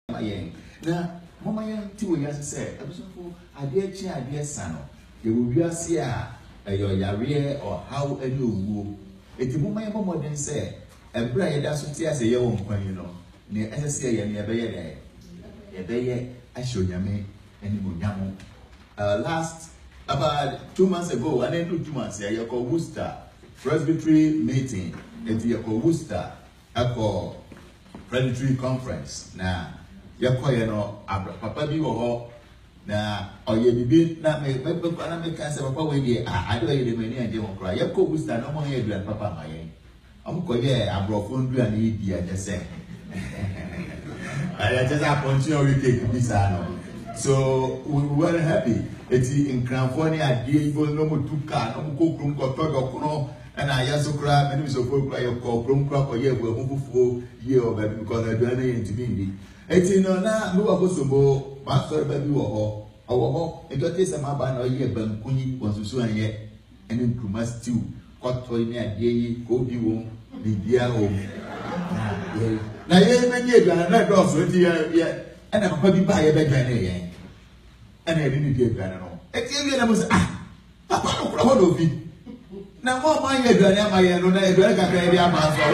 Now, Mama Yang two years said, I was for idea chair, idea son. You will be a seer, your yaria or how a new. It's a woman more than say, and Brian does what tears a young one, you know. Near SSA and near a bay, I show Yame and Munyamo. Last about 2 months ago, I didn't do 2 months here, you call Worcester Presbytery meeting, and you call Worcester, I call Presbytery conference. Now, you call you know, Papa be or na or you be not make cancer, Papa, when you I do the many and don't cry. You call Worcester no more here, Papa, my I'm going to I brought phone to an idiot, just say. I just happened to we take this. So we were happy. It's in California, Diego, no more two car, no more cook, no, and I also cry, and so cry your call, plum crop, or yeah, we're home for year because I don't need to be. It's in now, no possible, master baby or it got this about no year, but Kuni was to soon yet, and in Kumas too, got toy near day, go be home, the dear home. Now, you may get another also, yet, and I'm probably buy a bed again. And I didn't get that at all. Actually, I was Papa, hold of it. Now, what my head, I am not a drag at the Amazon.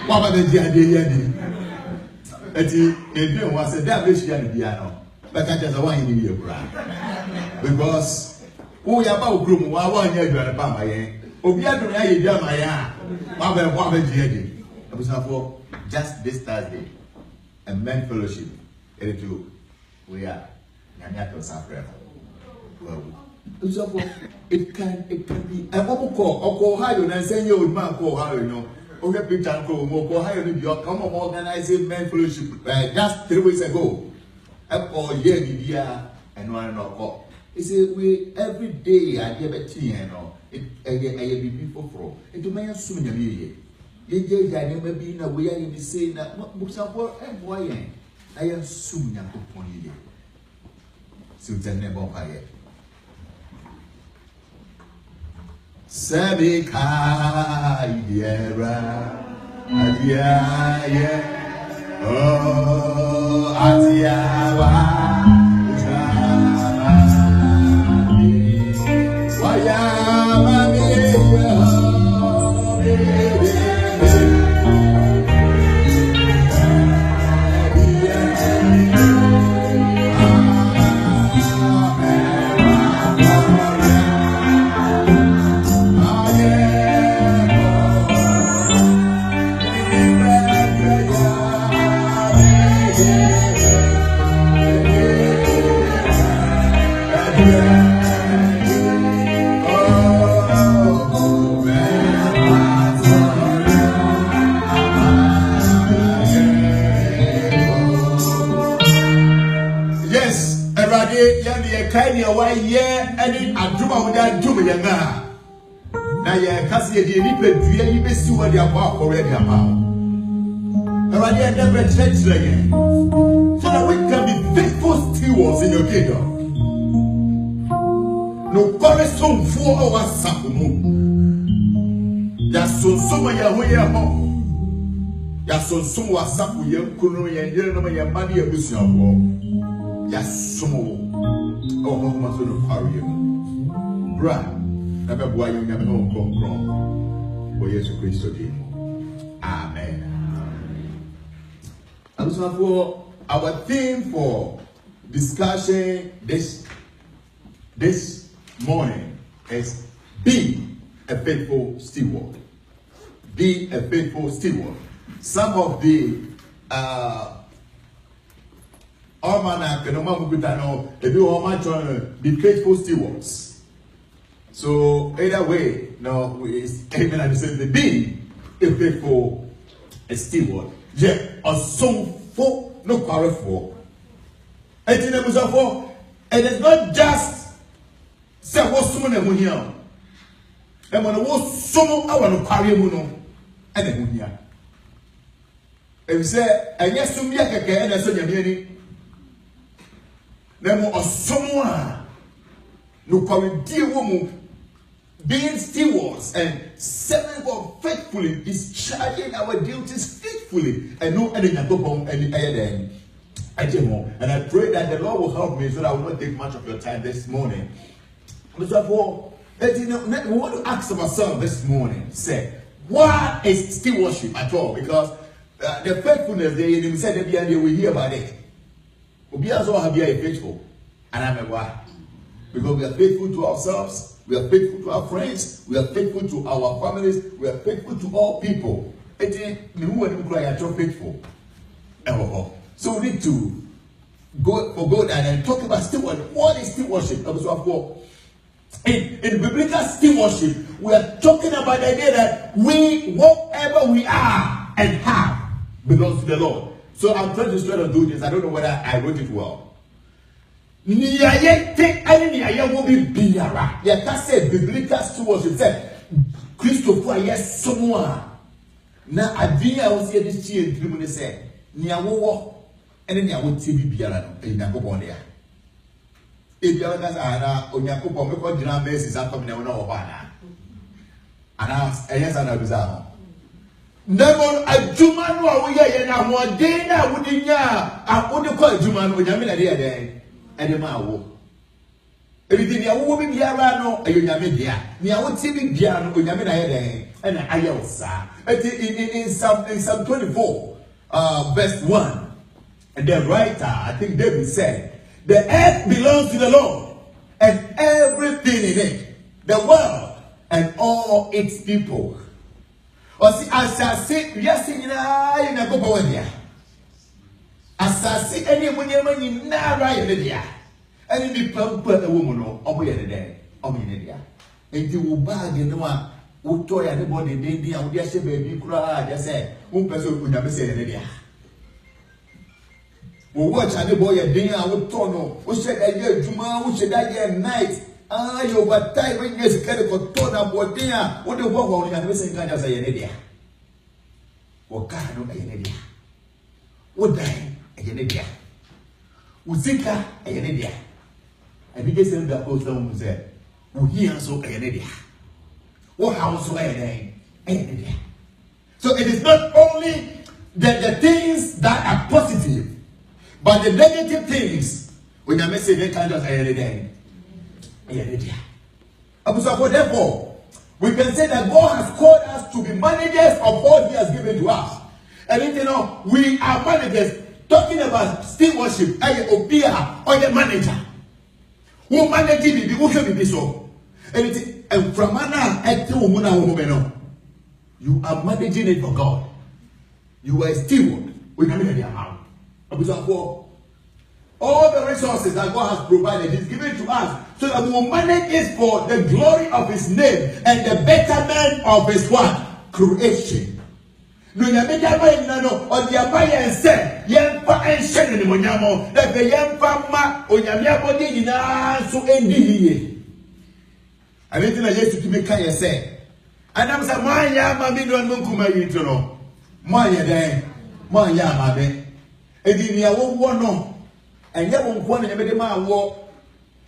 What about the idea? It was a devilish piano, but I just want to be a brand. Because we are about groom, 1 year, Bama, Obiado, I done my yard. What about the I was for just this Thursday, a men fellowship. We are. It can be a mobile call higher and say you would man call higher, no. Okay, picture call more higher than your come organizing men fellowship just 3 weeks ago. Up all year and 1 o'clock. He said, we every day I give a tea and all. It be people for it to make soon a year. You never been away in the same that books are for and why I am soon young to pony. Susan never hired. Sabika, Yera, Adia, oh, Adiawa, any aduma without doing it now. Now, yeah, Cassia, the Nipe, you may see what they are already about. I never changed again. So that we can be faithful stewards in your kingdom. No correspond for our Sakumu. Yasun Suma Yahweh, Yasun Suma Saku Yakuno, and Yerama Yamani Abusiamo. Yasumo. Oh, how much of power you? Brad, never boy, you never know come from. For Jesus Christ, amen. And so, for our theme for discussion this morning is be a faithful steward. Be a faithful steward. Some of the Almanac and Omamubitano, if you are much on be faithful stewards. So either way, no, it's amen and say the be a faithful steward. Yeah, a song for no quarrel for. And it is not just say what's someone a munia. And when I was someone I want to carry muno and a munia. If you say, and yes, to me, I can and I saw you. Nemo someone no current dear woman being stewards and serving God faithfully, discharging our duties faithfully, and no any any And I pray that the Lord will help me so that I will not take much of your time this morning. Therefore, we want to ask ourselves this morning, say, what is stewardship at all? Because the faithfulness, they said we hear about it. We also have to be faithful. And I'm a why? Because we are faithful to ourselves, we are faithful to our friends, we are faithful to our families, we are faithful to all people. Faithful. So we need to go for God and talk about stewardship. What is stewardship? In biblical stewardship, we are talking about the idea that whatever we are and have belongs to the Lord. So I'm trying to try to do this. I don't know whether I wrote it well. Will be biara. Yeah, that said biblical stewardship. Said Christopher, yes, someone. Now, I didn't also this year in Tribune said, Niawo, and then I would TV biara in Nagoponia. If you are not on your couple of dinner bases, I'm coming out of Bana. And I yes, I know. Never a Juman or we are now more dinner wouldn't ya. I wouldn't call Juman with Yamina day and the Mawo. Everything you will be Yarano, a Yamidia. Nia would see me Diano with Yamina day and I Ayosa. In Psalm 24, verse 1, and the writer, I think David said, the earth belongs to the Lord, and everything in it, the world, and all its people. Or see, as I say, yes, in a go power there. As I say, any woman in Nara, and in the pump a woman or way in the day, or in India. And you will bag in the one who toy anybody in India, or just a baby cry, just say, who person would never say in India. We watch any boy a dinner, I would turn on. We said a year, Juma, we said a year night. Ah, you were tired when you said for turn up what dinner. What the walk on your missing kind of say an idea? What kind of an idea? What die an idea? Uzika an idea. And he gets in the whole thing said, who hears so an idea? What house an idea? So it is not only the things that are positive, but the negative things, when I say they can't just say therefore, we can say that God has called us to be managers of what He has given to us. And you know, we are managers. Talking about stewardship, Obia or the manager. Who manages the who should be so. And from you are managing it for God. You are a steward. We can hear the amount. All the resources that God has provided, He's given to us so that we will manage it for the glory of His name and the betterment of His what? Creation. No, you make a way or the Abaya said, Yampa and Shannon Monyamo, that the Yampa or Yamia in our so ending. I didn't know yes to make Kaya say. And I'm saying, my Yama Midon Munkuma, you know. My day, my Yama day. And if you won't want no, and you won't want to make a walk,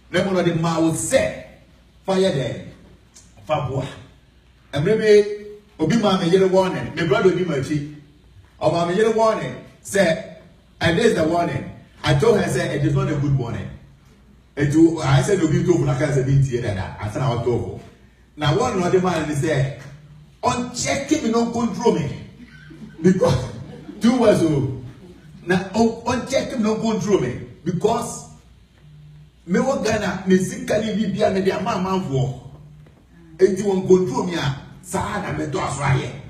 then one of the man will say, fire there, Fabua. And maybe Obima may get a warning, my brother Dimachi, or my yellow warning, say, and there's the warning. I told her, I said, it is not a good warning. I said, you told like I said, I said, I told. Now, one of the man is there, on checking, you don't control me. Because 2 years old. Now, on check him no control me because me wo Ghana me sikali bibia me dia manfo enti won control me a sa na me do aso aye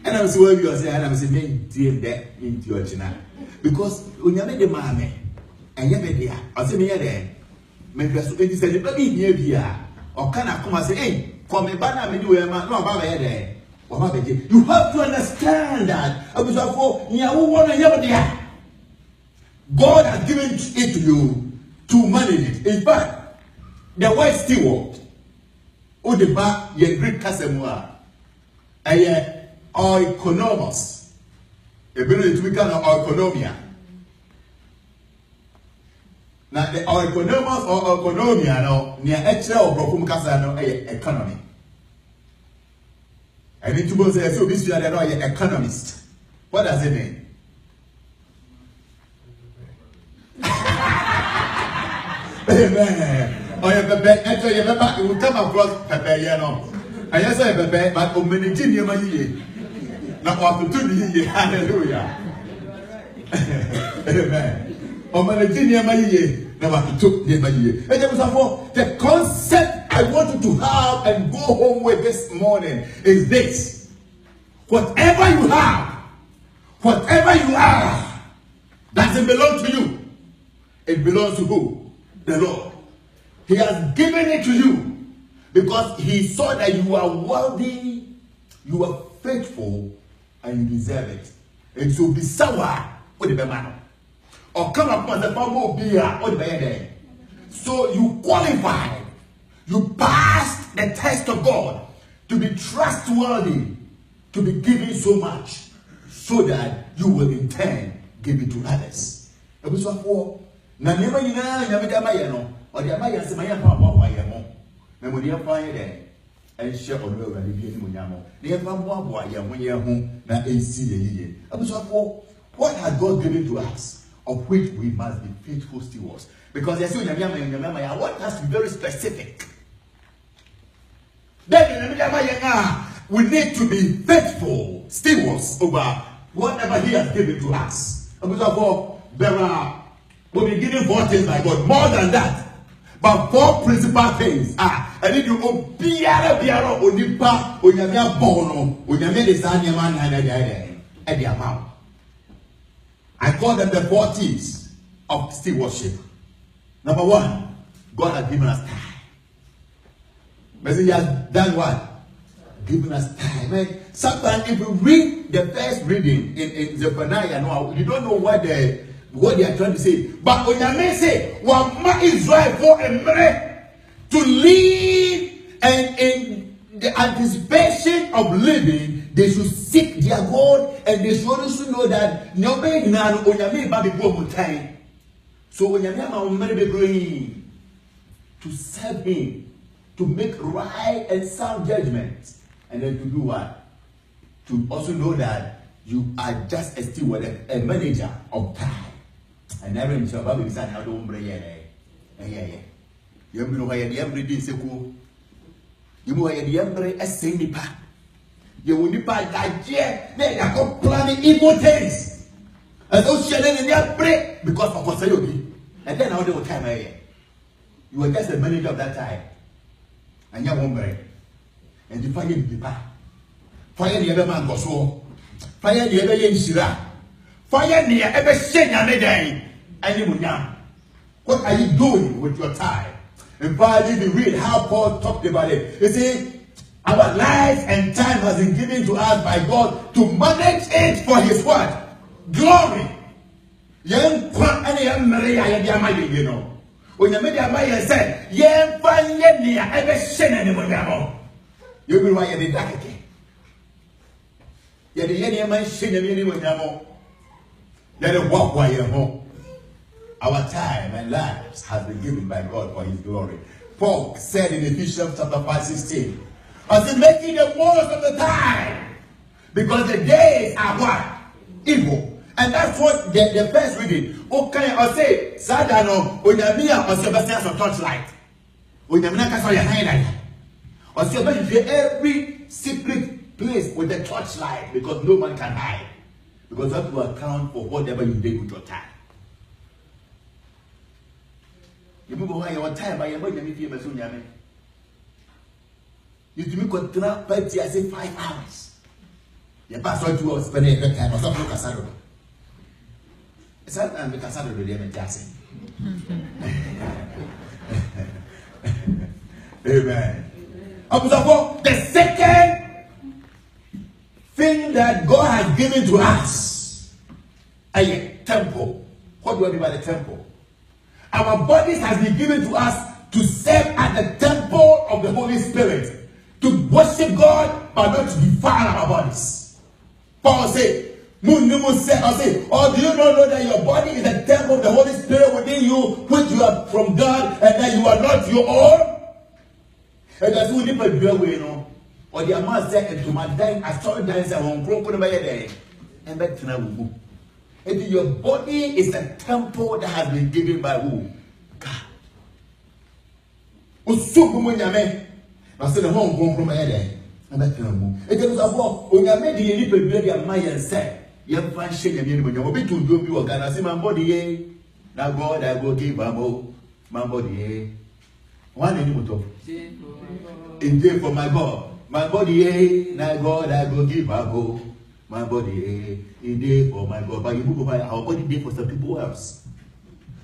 and I say where you say and I say me die de into ochina because onyame de ma me enye be dia o say me ye de me dwaso enti say ne ba bi hia bia o kana kuma say eh come me ba na me di we ma no ba ye de you have to understand that God has given it to you to manage it. In fact, the word steward, Udeba, ye Greek Kasemua, oikonomos, a very to become oikonomia. Now, the oikonomos or oikonomia, no, near extra or Brokum Casano, economy. I need to go say, so this is an economist. What does it mean? Amen. Oh, yeah, Pepe. Actually, you remember, it will come across Pepe, you know. And yes, I Pepe, but on many junior money. Now, after 2 years, hallelujah. Amen. On many junior money. Now, after 2 years, and there was the concept I want you to have and go home with this morning is this: whatever you have, whatever you are, doesn't belong to you. It belongs to who? The Lord. He has given it to you because he saw that you are worthy, you are faithful, and you deserve it. And so be sour with the man. Or come upon the bamboo beer or the bed. So you qualify, you pass the test of God to be trustworthy, to be given so much, so that you will in turn give it to others. Na never you know, Yamayano, or the Amaya Samaya Papa, Memoria Fire and share on road and the Yamo. Near Pamwa, when you're home, that is see a what has God given to us, of which we must be faithful stewards? Because as soon as I want us to be very specific. Then we need to be faithful stewards over whatever he has given to us. There are we'll be given 4 things by God, more than that. But 4 principal things. I need you to be a onipa, onyamia bono, onyamia desanya man and the amount. I call them the 4 T's of stewardship. Number 1, God has given us time. But he has done what? Given us time. Sometimes if you read the first reading in Zephaniah, no, you don't know what they are trying to say. But when you say, "Wama Israel for a minute to live, and in the anticipation of living, they should seek their God, and they should also know that nobody nan onyame ba be go time. So onyame ma umere be growing to serve him, to make right and sound judgment, and then to do what? To also know that you are just a steward, a manager of time." And never in your Bible is an adumbre. You know why the embre did so cool. You know why the embre as same nipa. You will nipa that year, they are going planning evil things. And those children in their break because of what's you. And then how they will time you were just a manager of that time. And you won't break. And you fire the nipa. Fire the other man goes so. Fire the other Shira. Fire the ever shenya day. What are you doing with your time? In fact, if you read how Paul talked about it, you see, our life and time has been given to us by God to manage it for his what? Glory. You know. When you made your mind said, "Yen fan yen ever shen anymore." You will write the dark again. Yet the yen man shen anymore. Let it walk while you're home. Our time and lives has been given by God for his glory. Paul said in Ephesians chapter 5:16, I said, making the most of the time, because the days are what? Evil. And that's what the first reading. Okay, I say, Sadano, Onyamia, or Sebastian of torchlight. Onyamina can say your hand. Or Sebastian, every secret place with the torchlight, because no man can hide. Because that will account for whatever you did with your time. You move away your time by your money, you do me contra 30, I say 5 hours. You pass on 2 hours spending your time or something like that. It's not a Casado with them and Jackson. Amen. The second thing that God has given to us, a temple. What do I mean by the temple? Our bodies has been given to us to serve at the temple of the Holy Spirit, to worship God, but not to defile our bodies. Paul said, or do you not know that your body is a temple of the Holy Spirit within you, which you are from God, and that you are not your own? And that's who different way, you know. Or the amount said, and to my dying, I saw dance at home, broken by a day, and back to now. And your body is a temple that has been given by who? God. so good nyame na say the home from my head and that can it is about onyame de ni pebre dia mayen say ye fan hye nyame ni nyame obi tundu bi organize say my body ye na God I go give am my body ye one any moto in day for my God my body ye na God I go give am my body ye in day for my God but you go buy our body day for some people else.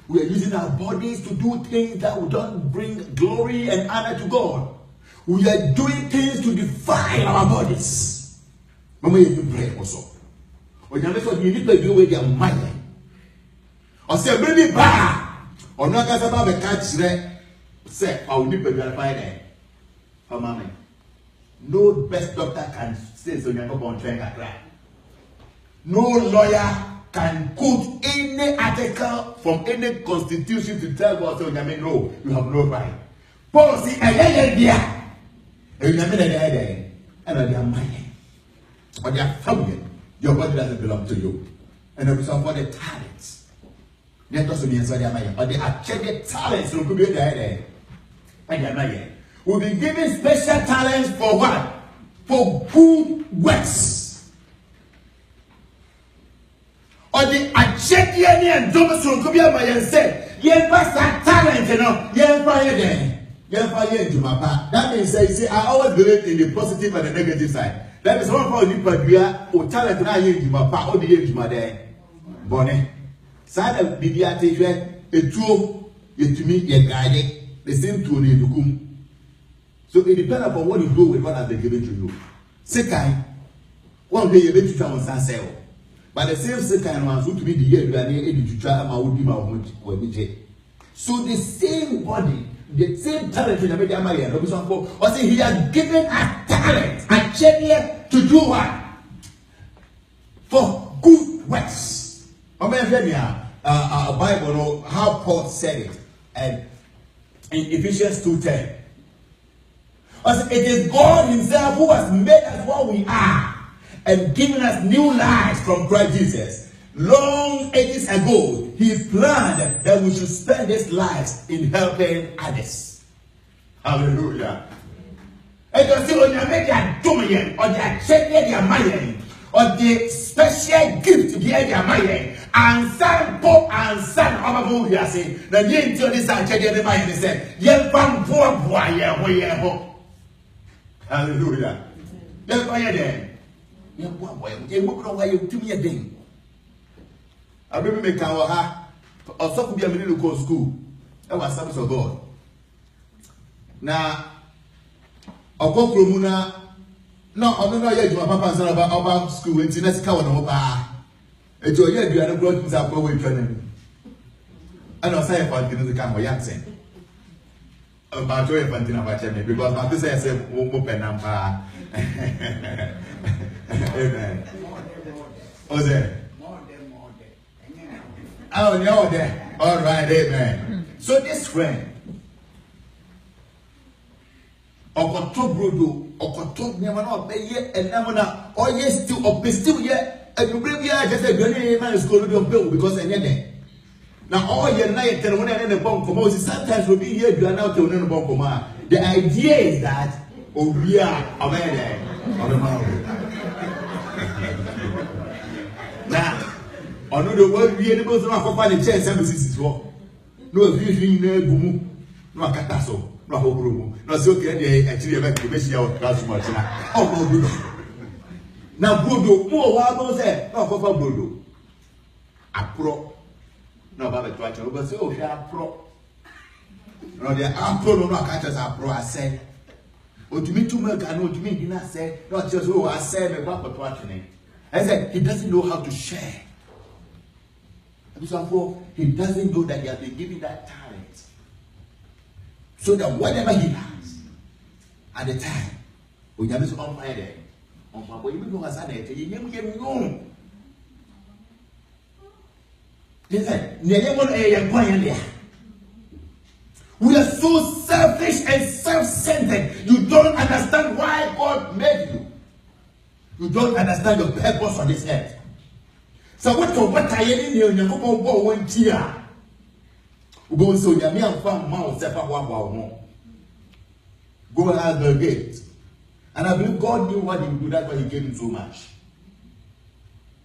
We are using our bodies to do things that don't bring glory and honor to God. We are doing things to defile our bodies. Mama, you pray also. When you listen, you need to do with your mind. Or say, baby, bah! Or not as about the catch, say, I will need to verify that. For mommy, no best doctor can say so. You're not going to train a crack. No lawyer can quote any article from any constitution to tell God, so no, you have no right. Paul says, and they are mine, or they are family. Your body doesn't belong to you. And there is some for the talents. That doesn't mean they are mine, or they are checked talents. So could be there. And they are mine. We'll be given special talents for what? For good works. Or the Achetian and Thomason could be a man said, Yen pass that talent, you know, yen fire there, yen fire to my part. That means, say, I always believe in the positive and the negative side. That is one for you, but we are, or talent, and I yen to my part, or the yen to my day. Bonnet. Side of Bibiate, a tool, yet to me, ye guide, the same tool in the cum. So it depends upon what you do with what has been given to you. Second, one day you need to try on Sansel. But the same second one, so to be the year you are able to try so the same body, the same talent in the media, or say he has given a talent, a chance to do what? For good works. I mean, a Bible, how Paul said it, and in Ephesians 2:10. It is God Himself who has made us what we are. And giving us new lives from Christ Jesus. Long ages ago, He planned that we should spend these lives in helping others. Hallelujah. And you see, when you make their domain, or their check their money, or the special gift here their money, and son, Pope, and son, of a movie, I say, the yin to this and check their money, they said, Yen Pam Poor Boy, hallelujah. Yen Pam there. You why you to me a thing. I remember me Kawaha or some be a middle school. That was service of God. Now, a Muna, no, I don't know yet. My papa about school and let's cover no bar. It's your year, you are the brothers are going training. I don't say about the camera Yansen. About your infantina about me because my sister said, open number. Amen. What's that? Oh, no, there. All right, amen. So this friend, Okotobrodo, Okotob Yamana, and Namana, or yes, still, or still yet, and you bring here just a grenade man is called your bill because I need. Now, all your night, and when I end the bomb, sometimes will be here, you are now to the bomb. The idea is that, oh, we are a man. Now, on the world, we are able to find a chance and this war. No, if you know, no catasso, no whole room, no so can they actually make to miss your class much now. Oh, no, now, Brudo, more wild there, no, for Brudo. A pro, no, but so, they are pro. No, they are pro, no, catchers are pro, I said. What you mean to make and what you mean did not say, not just oh I said me back but watching it. I said he doesn't know how to share. So he doesn't know that he has been given that talent. So that whatever he has at the time, when you have on fire there, on fire, you know what's happening, you know. He said, we are so selfish and self-centered. You don't understand why God made you. You don't understand your purpose on this earth. So what are you in here? You're going to go one year. You're going to say, you're going to Go and ask Bill Gates. And I believe God knew what he would do. That's why he gave him so much.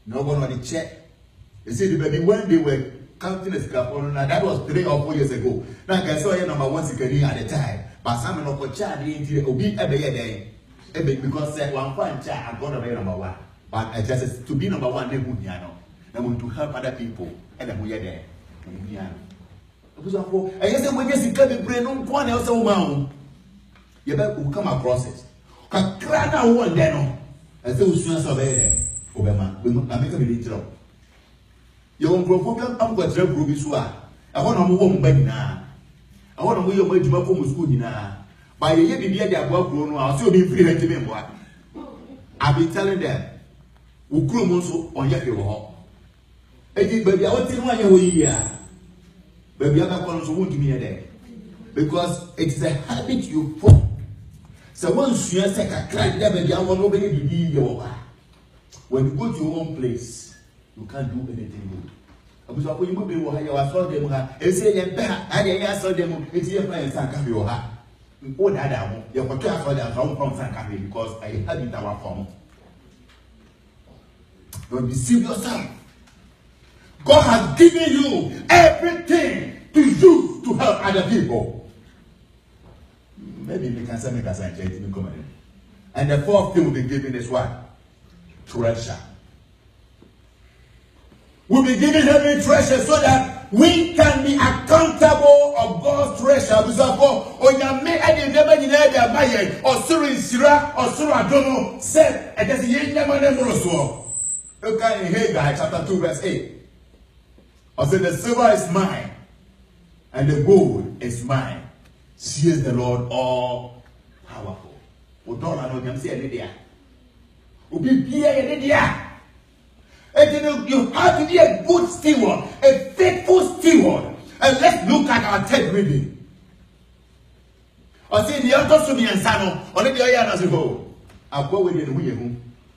No one on the check. They said, baby, when they were counting the scrap, that was 3 or 4 years ago. Now, I saw your number 1 security at the time. But some of the child will be every day. Because one fine child, I'm going to be number 1. But I just to be number 1, they would know. They want to help other people. And then we are there. I guess when you see coming, brain, no one else, you better come across it. Crana one then. I say, we should survey Obama. We make a little. You won't grow for I'm going to group is what I want to move back now. I want to move your way to my home school now. By the year, they are well grown. I'll still be free to me. I've been telling them, we grew also on your home. Baby, I want to know here. Baby, I'm not going to want to be there because it's a habit you form. So once you say a crack, baby, I want nobody to be your. When you go to your own place, you can't do anything good. Because when you go to your saw them, and say, I saw them, it's your friends and come your heart. Oh, that you're for them from San Cafe because I had it our form. Don't deceive yourself. God has given you everything to use to help other people. Maybe we can say, make us enjoy comment. And the 4th thing we'll be giving is what? Treasure. We'll be giving heavenly treasure so that we can be accountable of God's treasure. Because Onyame ade never deny their buyer or Suri Sira or Sura Dono said, and that's the Yaman. Okay, in Haggai chapter 2, verse 8. I said, the silver is mine, and the gold is mine. Says the Lord all powerful. You have to be a good steward, a faithful steward. And let's look at our 10th reading. I say the other to be and Sano, only the other as go. I'll go with you.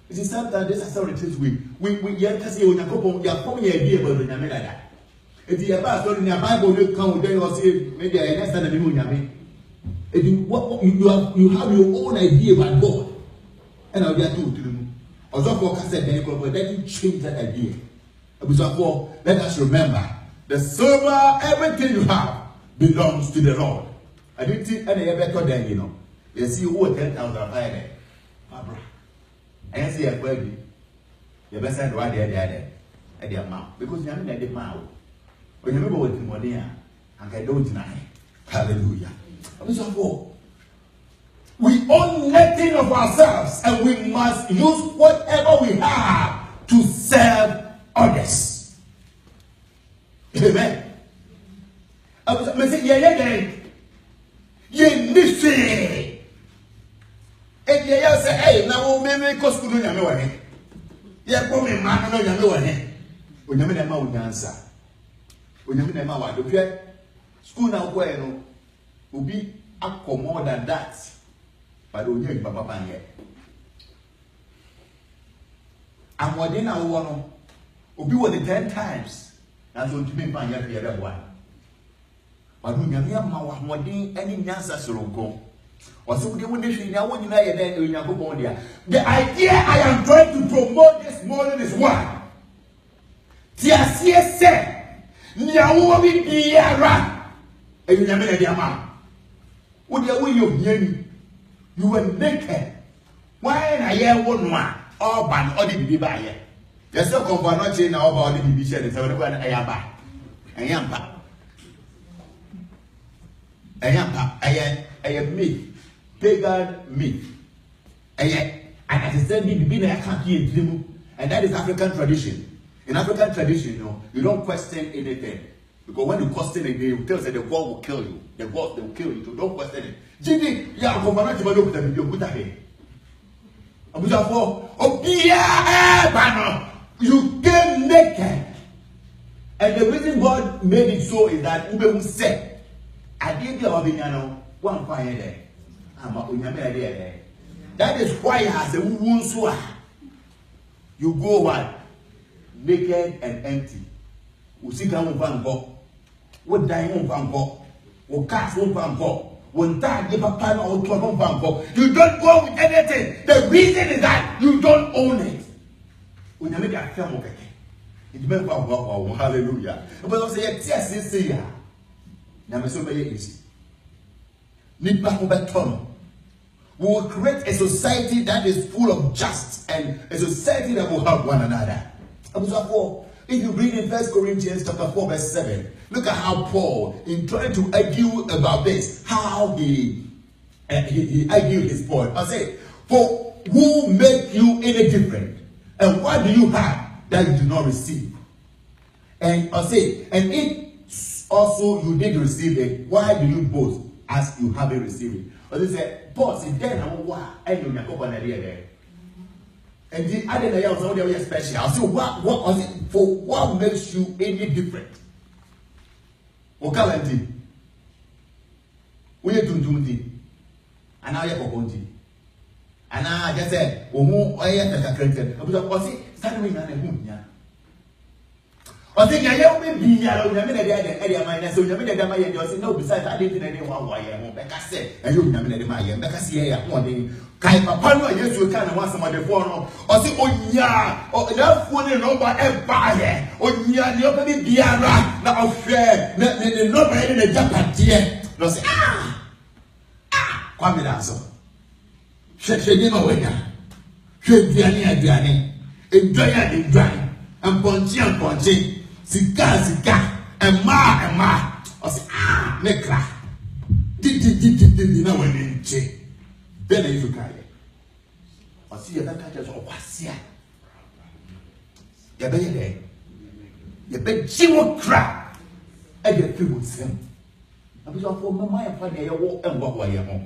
You see, sometimes this is how it is. We can say, we are coming here about the Yamada. If you have asked in your Bible, you come with them or say, maybe I understand the Yami. You have your own idea about God. And I'll get to them. Also, for Cassette, let you change that idea. Let us remember the silver, everything you have belongs to the Lord. I didn't think any better than you know. You see, who 10,000 fire Barbara. I see a baby. You best send right there at their mouth because you're not the mouth. When you remember what money and I don't deny. Hallelujah. We own nothing of ourselves and we must use whatever we have to serve others. Amen. I was saying, and you say, hey, now we may cost to do anyone. Yeah, come in, man, no, you know, when you mean a mountain answer. When you mean a mountain, okay? School now, where no will be up for more than that. But we need Papa here. And what then I want to be with the 10 times. That's what you mean by the other one. But we have more than any answer to go. Or so we want to know when you know the idea I am trying to promote this morning is what? Tiasie said, Niawo bi biara. And you never the amount. What you were naked. Why I hear one all ban or the baby buyer. There's no component now about the baby shed. So when I am back, I am me. Pagan me. And at the same time, I can't hear him. And that is African tradition. In African tradition, you don't question anything. Because when you question it, they will tell you that the God will kill you. The God will kill you. So don't question it. Jimmy, yeah, I'm going to look at you. Good ahead. You came naked. And the reason God made it so is that Ube said, I didn't know one fire there. That is why as a woman, you go what? Naked and empty. You see, come on, what dying on Van Gogh, or cast on Van Gogh, You don't go with anything. The reason is that you don't own it. Hallelujah. But I say, yes, yeah. Now, so easy. We will create a society that is full of justice and a society that will help one another. If you read in 1 Corinthians chapter 4, verse 7, look at how Paul, in trying to argue about this, how he argued his point. I say, for who make you any different? And what do you have that you do not receive? And I say, and if also you did receive it, why do you boast as you haven't received it? But they say, Paul said, then I'm there. And the other day, I was already special. I said, what was it for? What makes you any different? Okalanti, we are doing and now you're going and I just said, oh, I am a Christian. I was standing on a moon. I think I have been here. I mean, area minus so you mean that my yours. No, besides, I didn't anyone why I won't. Becca said, and you know, my Becca here one day. Kaipapano, yes, you can want some of the phone. Or say, oh, yeah, or enough one and over empire. Oh, yeah, the opening Biara, now fair, nobody in the Japan, dear. No, say, come in answer. Shake him away. Shake Diani, enjoy and dry, and Ponchi, Sika, and Ma, or say, Necra. Did know when in chain. Then you cry. I see a catch of Wasia. You bet you bet you will cry. And you feel with him. I was all for my father, you walk and walk away home.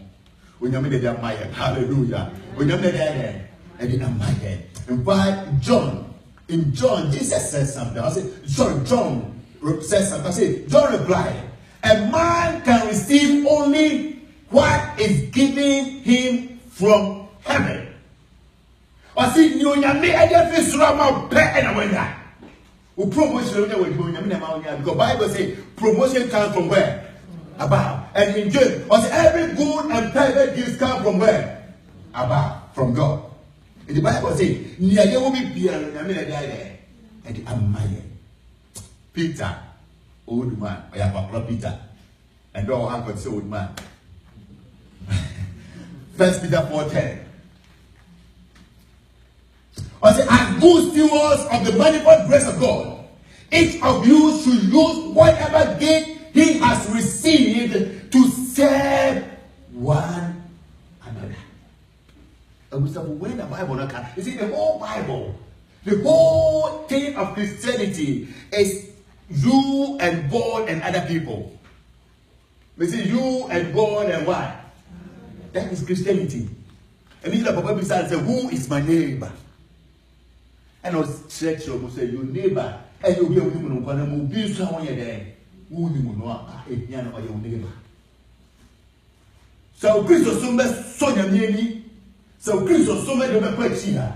When you made that my hallelujah. When you made that and in my head. And by John, in John, Jesus says something. I said, sorry, John says something. I said, John replied, a man can receive only what is given him from heaven. I see you nyame ade fi sura pe and awenda. We promotion we do nyame na ma because Bible say promotion comes from where? Above. And in James, I say every good and perfect gift come from where? Above, from God. And the Bible say niye wo bi bia nyame na dey and the amaye. Peter, old man, I am Peter. And all have got old man. 1 Peter 4:10. I say, as good stewards of the manifold grace of God, each of you should use whatever gift he has received to serve one another. And we say, when the Bible not come, you see, the whole Bible, the whole thing of Christianity is you and God and other people. We say you and God and what? That is Christianity. And if the Bible says, who is my neighbor? And I was church will say, your neighbor, and you'll be a woman who will be someone there. Who you know, your neighbor. So, Christos Summa Sonia Nini, so Christos Summa de Pachia,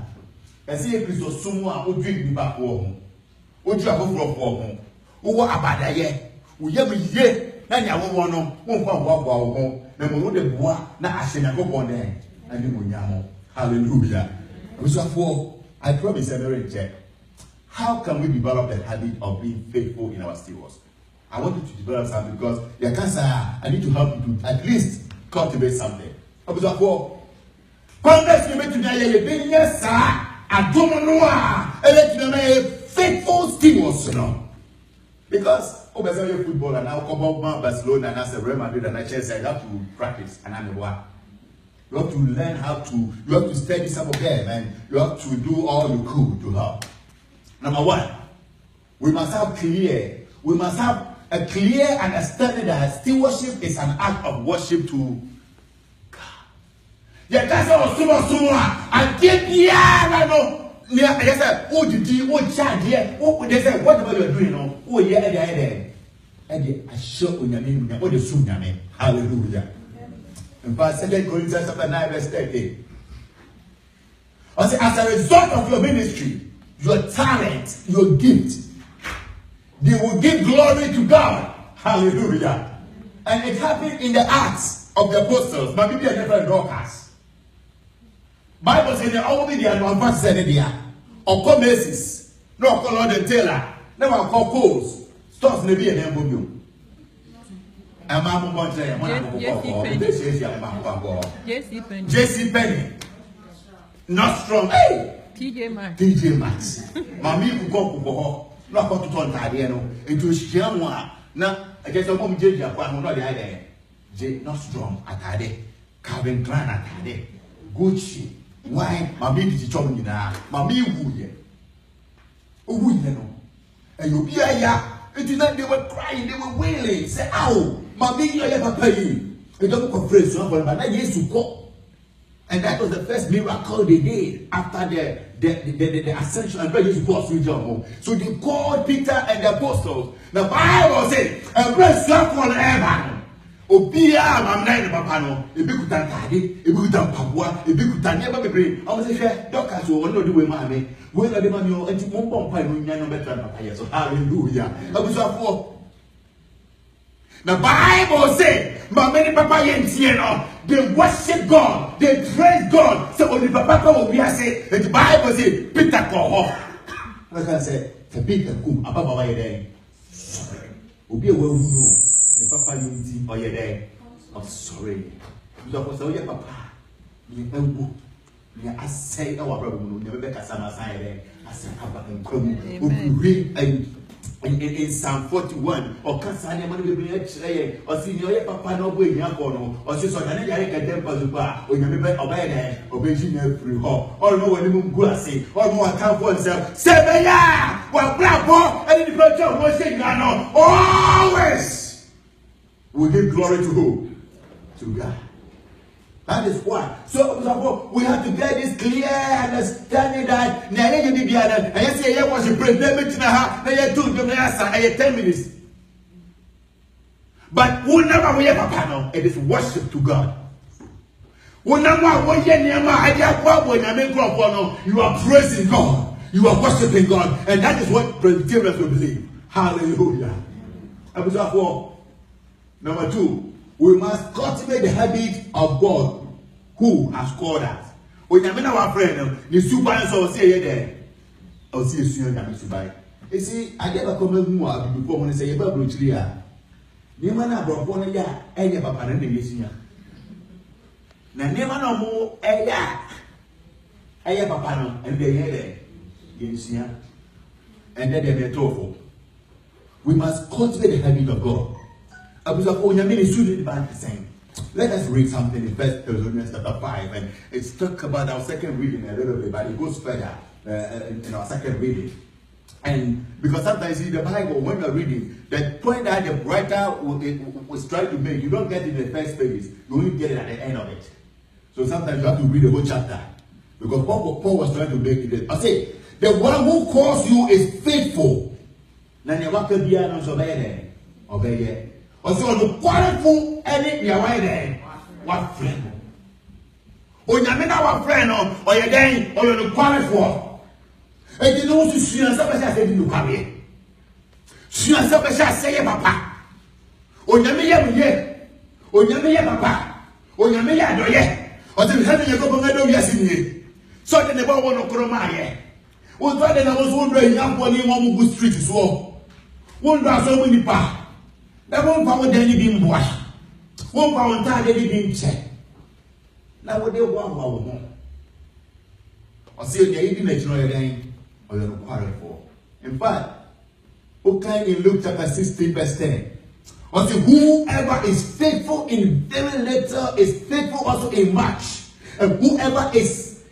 and say Christos Summa who drink me back home, who travel from home, who were about a year, who never yet. Nanya wono wonfa wabwa wo na mo de boa na ahenya kokon den ani munyamo. Hallelujah. I promise I'm very check. How can we develop the habit of being faithful in our stewards? I want you to develop something because your cancer, I need to help you to at least cultivate something. Congress you make today a business sir adomonoa let faithful stewards, you know. Because over football and now come up Barcelona and as a Real Madrid and Chelsea, you have to practice and I'm you have to learn how to, you have to study some of them and you have to do all you could to help. Number one, we must have a clear understanding that stewardship is an act of worship to God. Yeah, that's all and get no. Yeah, I said, oh, did you, oh, child, yeah, oh, they said, whatever you're doing, oh, yeah, and I show you your name, what the soon, hallelujah. In fact, 2 Corinthians chapter 9, verse 13. I say, as a result of your ministry, your talent, your gift, they will give glory to God, hallelujah. And it happened in the Acts. of the apostles, but maybe a different Dorcas. Bible says they all be the advance said there. Or call Macy's, no call Lord and Taylor, never call Coles. Stores maybe a name of you. And Mamma Monte, JC Penny. Not strong. Hey! TJ Maxx. Mammy who go not got to turn Tadiano into Shiamwa. Now, I guess I'm going to judge upon not the idea. J. Not strong at Tade. Calvin Klein at Tade. Gucci. Why? Mammy is chopping now. Mammy would. Oh, you know. And you be a ya. It is not they were crying, they were wailing. Say, ow, Mammy, you ever pay you. You don't go pray someone, but I used to go. And that was the first miracle they did after the ascension and very supposed to jump. So they called Peter and the apostles. The Bible says, and bless someone ever. Obia, my name, Papano, a big tadi, a big Papua, a big never be brave. I was a doctor, so one of the way, mammy, where are the money or anti Mumbo Pine, better. So hallelujah. I was up for. The Bible says, Mammy Papa Yentiano, they worship God, they praise God. So only Papa will be a say, the Bible says, Peter Koho. Like I said, the Peter Kum, Abba Day. Sorry. Will be a well known. The Papa Yenti or your day. I'm sorry. You don't know your Papa. You elbow. I say, our brother will never make a summer side. I said, Papa and come. Read in Psalm 41, or Cassania, or Senior Papa no way, Yakono, or Sister Daniel Temple, or you may obey, obey free hall, or no one grassy, or more account for himself. Seven, well, bravo, and the project was saying, always we give glory to who? To God. That is why. So we have to get this clear understanding that and I say I was a president I 10 minutes. But we never we ever panel. It is worship to God. You are praising God. You are worshiping God. And that is what Presbyterians will believe. Hallelujah. Number 2. We must cultivate the habit of God who has called us. When you mean our friend, the super answer say there. I'll see you soon. You see, I never come more before when I say about Bruchlia. You man have brought one ya, and your papa and the Yesina. Now, never no more, a ya. I have a panel, and they hear it. Yesina. And then they're tofu. We must cultivate the habit of God. Let us read something in 1 Thessalonians chapter 5, and it's talk about our second reading a little bit, but it goes further in our second reading. And because sometimes in the Bible, when you're reading, the point that the writer was trying to make, you don't get it in the first pages, you only get it at the end of it. So sometimes you have to read the whole chapter. Because Paul was trying to make it. I say, the one who calls you is faithful. Obey. Also, the qualiful any your way there. What friend? When you mean our friend or your day or the qualiful. And you know to see yourself as I said in the career. See yourself as I say, Papa. When you mean ye, when you mean Papa, when you mean ye, or the heaven you go to yes in ye. So then the boy won't come my one thought that I was wondering young one in one good street is war. One does so many pa. That won't power any being wash. Won't power target being check. Now what they want more. Or see the eating again or you're required for. In fact, okay, in Luke chapter 16, verse 10. Or see whoever is faithful in very little is faithful also in much. And whoever is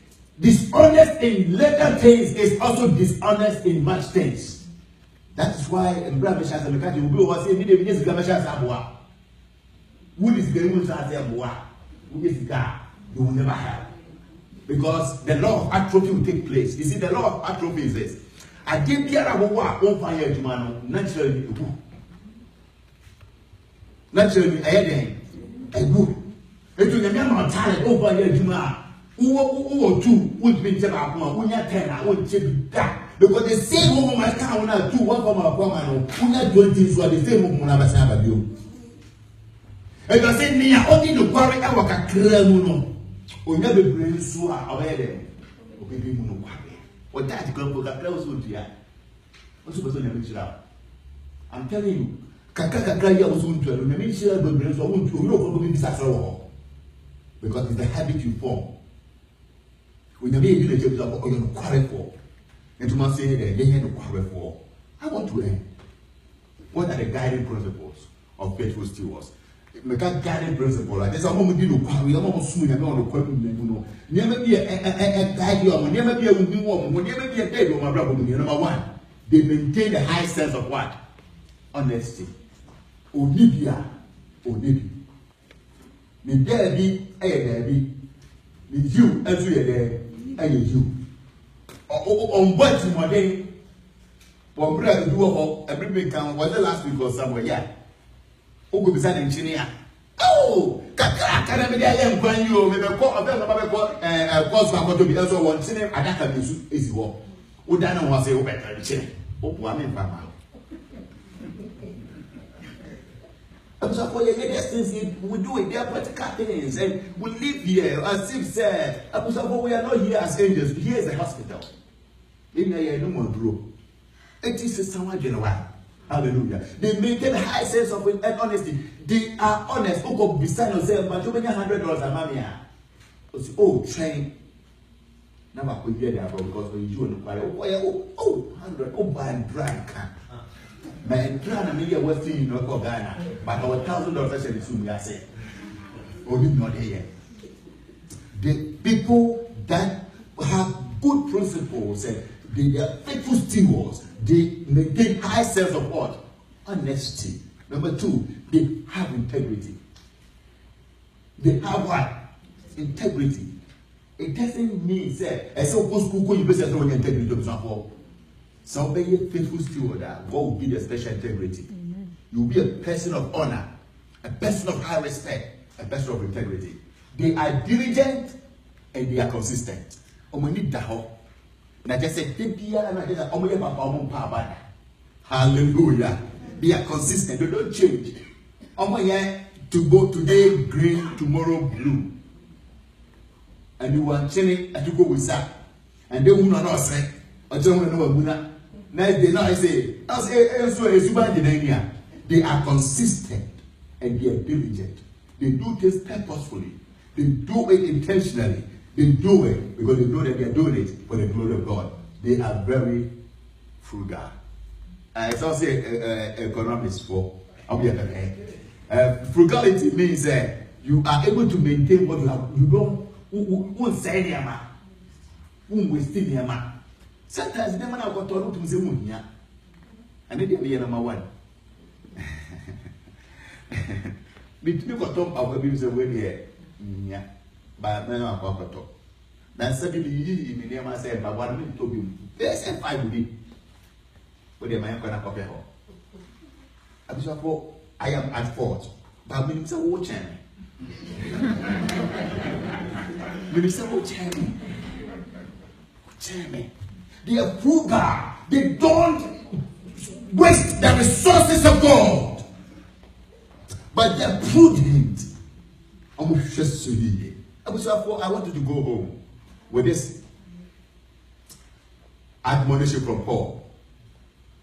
dishonest in little things is also dishonest in much things. That is why in Brabishas and Mikati will be over saying, "Need a Gamashas Abua." Who is going to say Abua? Who is God? You will never have. Because the law of atrophy will take place. You see, the law of atrophy is this. I give Pierre Abua, one fire to man, naturally, naturally, a good. It will never talent over here, Juma. Who two would be Jabba, who not 10, would chip that. Because the same woman my town two one from our woman who not doing things for the same woman I was having you. And you say, Nia, only the quarry our cacramuno. We never bring so away there. Okay, we no quarry. What that go for cacraus would be. What's supposed to be out? I'm telling you, Kakakaya was wound to a minister, but brings a wound to no disaster because it's the habit you form. When you be a village of your quarry for, and you must say that they had a quarry for. I want to end. What are the guiding principles of faithful stewards? Make a guiding principle. There's a moment you quarry, a moment soon, and on the equipment. Never be a guide you, never be a woman, never be a dead woman, brother. Number one, they maintain a high sense of what? Honesty. Onibia. Me debi, debi. Me you, as you there, you. On what you want to one brother do every big count was the last week or somewhere, yeah. Who could be an engineer? Oh, can I be there? When you may call a course for to be also one cinema, I can't be easy walk. Who done was a better chair? Oh, one in Pama. I'm sorry, we do it, they are practical things, and we live here, as Steve said. We are not here as angels, here is a hospital. In a no more bro. It is someone general. Hallelujah. They maintain a high sense of honesty. They are honest. Who go beside yourself, but you make $100 a money. Oh, train. Now I could hear that because when you and the 100, oh, buy and drink. Man, trying to make a West Indian or Ghana, but our $1,000 actually soon, I say. Oh, you not here. The people that have good principles, they are faithful stewards, they maintain high sense of what? Honesty. Number two, they have integrity. They have what? Integrity. It doesn't mean, say, as a school, you better know integrity to example. So be a faithful steward. God will be the special integrity. Amen. You will be a person of honor, a person of high respect, a person of integrity. They are diligent and they are consistent. Hallelujah. They are consistent. They don't change. To go today green, tomorrow blue. And you want change and you go with that. And they will not say, I don't know. Next day, now I say, they are consistent and they are diligent. They do things purposefully. They do it intentionally. They do it because they know that they are doing it for the glory of God. They are very frugal. It's also economics for frugality means that you are able to maintain what you have. You won't say them, won't waste them. Sometimes the man got told to say, and then they are number one. Between got top of a business way here, but men are got top. That's suddenly you in the name I said, but 1 minute to be. There's a 5 would be. But they might copy her. I am at fault, but Minister watch me. Minister watch me. They are frugal. They don't waste the resources of God. But they are prudent. I want you to go home with this admonition from Paul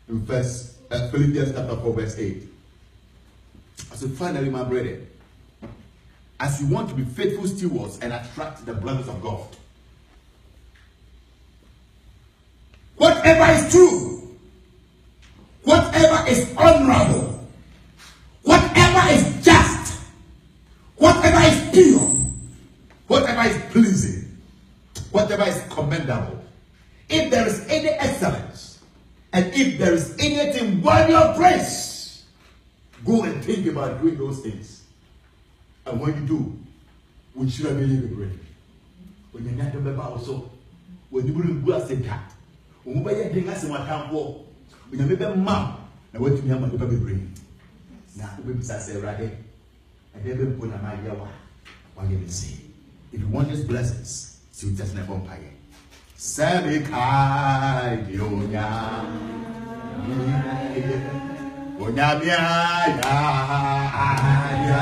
in Philippians chapter 4 verse 8. I said, finally, my brethren, as you want to be faithful stewards and attract the blessings of God, whatever is true, whatever is honorable, whatever is just, whatever is pure, whatever is pleasing, whatever is commendable, if there is any excellence, and if there is anything worthy of praise, go and think about doing those things. And when you do, we should have been great. When you're not remember also, when you will go as a cat, when you are doing as a matampo, when you make a mom, and what you have to be brain. Now, we will say, right here, and then we put a idea what you will see. If you want these blessings, see just never umpire. Sabikai Yonya Onyamia ya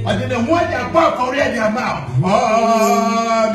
And then the one that bought already amount. Oh,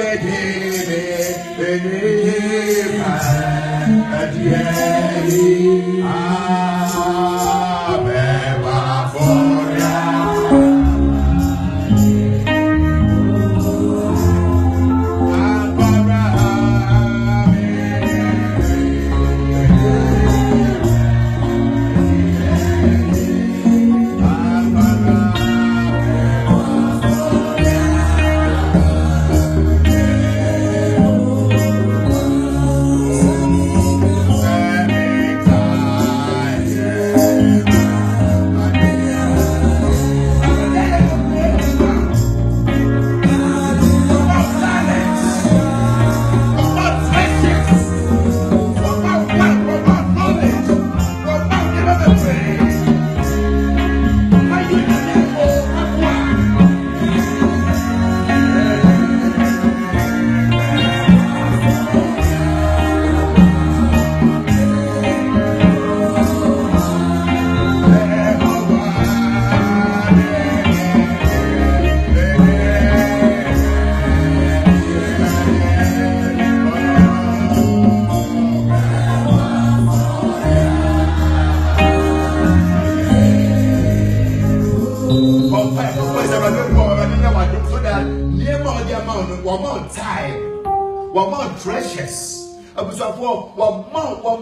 one more treasures. One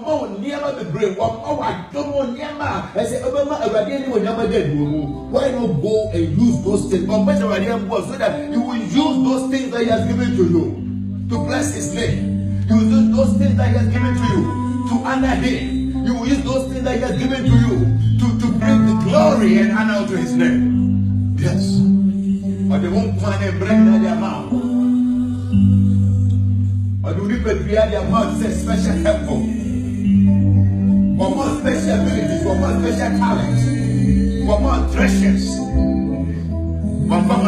more near the brain, one more I don't want Yama. I say, why not go and use those things? So that you will use those things that He has given to you to bless His name. You will use those things that He has given to you to honor Him. You will use those things that He has given to you to bring the glory and honor to His name. Yes. But they won't plan and bring that amount. But do you prepare their mouth say special helpful? One more special abilities, one more special talents, one more treasures. One more.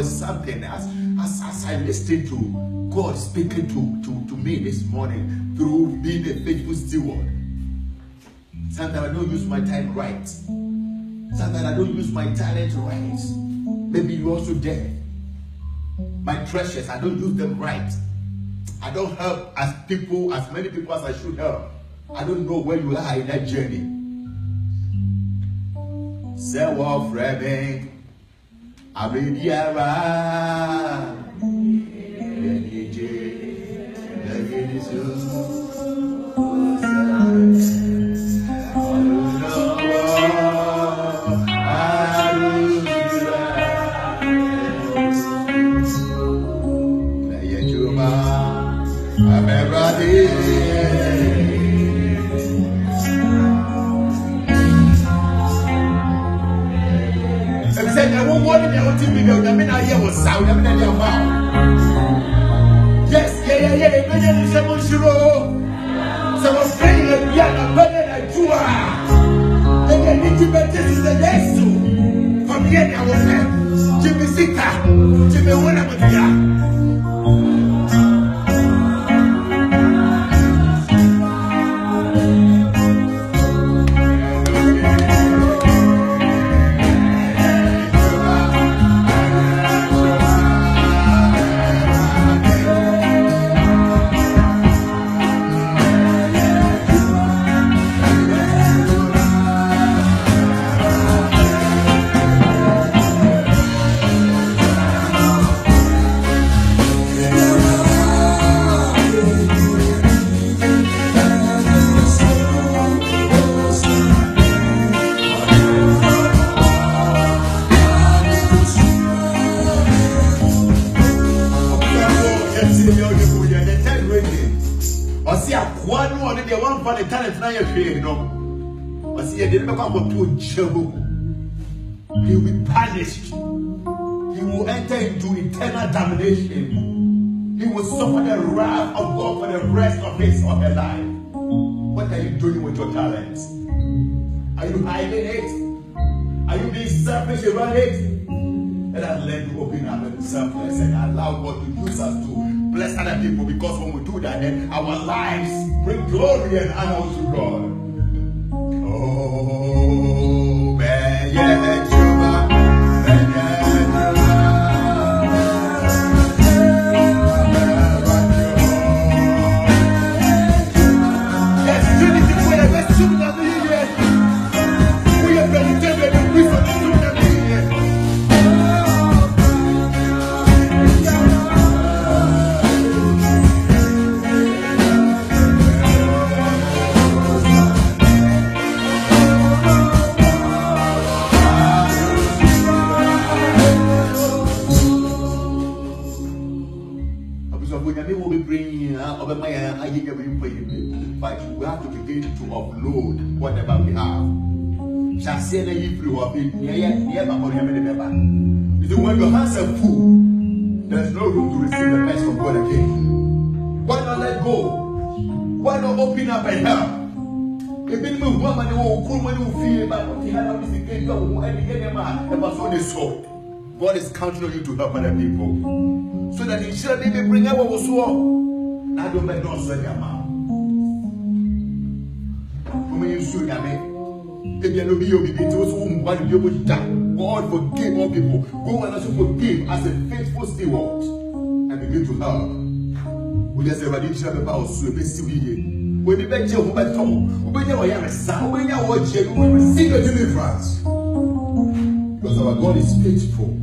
Something as I listened to God speaking to me this morning through being a faithful steward. Sometimes I don't use my time right. Sometimes I don't use my talent right. Maybe you also there. My treasures, I don't use them right. I don't help as many people as I should help. I don't know where you are in that journey. Say what, Freddy. Abidiara, yes, He will be punished. He he will enter into eternal damnation. He will suffer the wrath of God for the rest of his or her life. What are you doing with your talents? Are you hiding it? Are you being selfish about it? Let us learn to open up and be selfless and allow God to use us to bless other people, because when we do that, then our lives bring glory and honor to God. Oh, man, yeah, but we have to begin to upload whatever we have. You see, when your hands are full, there's no room to receive the best from God again. Why not let go? Why not open up and help? God is counting on you to help other people, so that in shall they may bring out what was wrong. I don't make no sense, man. God forgive all people. Go and also forgive as a faithful steward and begin to help. We just say, when the bench of my tongue, we will receive a deliverance. Because our God is faithful.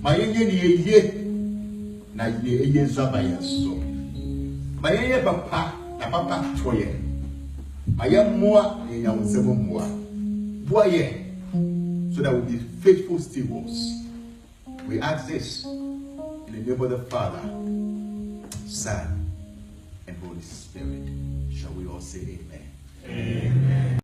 Ma yenye ni ye na ye zaba yeso. Ma yenye papa na papa toye. Ma ye moa ye nyawonsebo moa. Boye, so that we'll be faithful stewards. We ask this in the name of the Father, Son, and Holy Spirit. Shall we all say amen? Amen.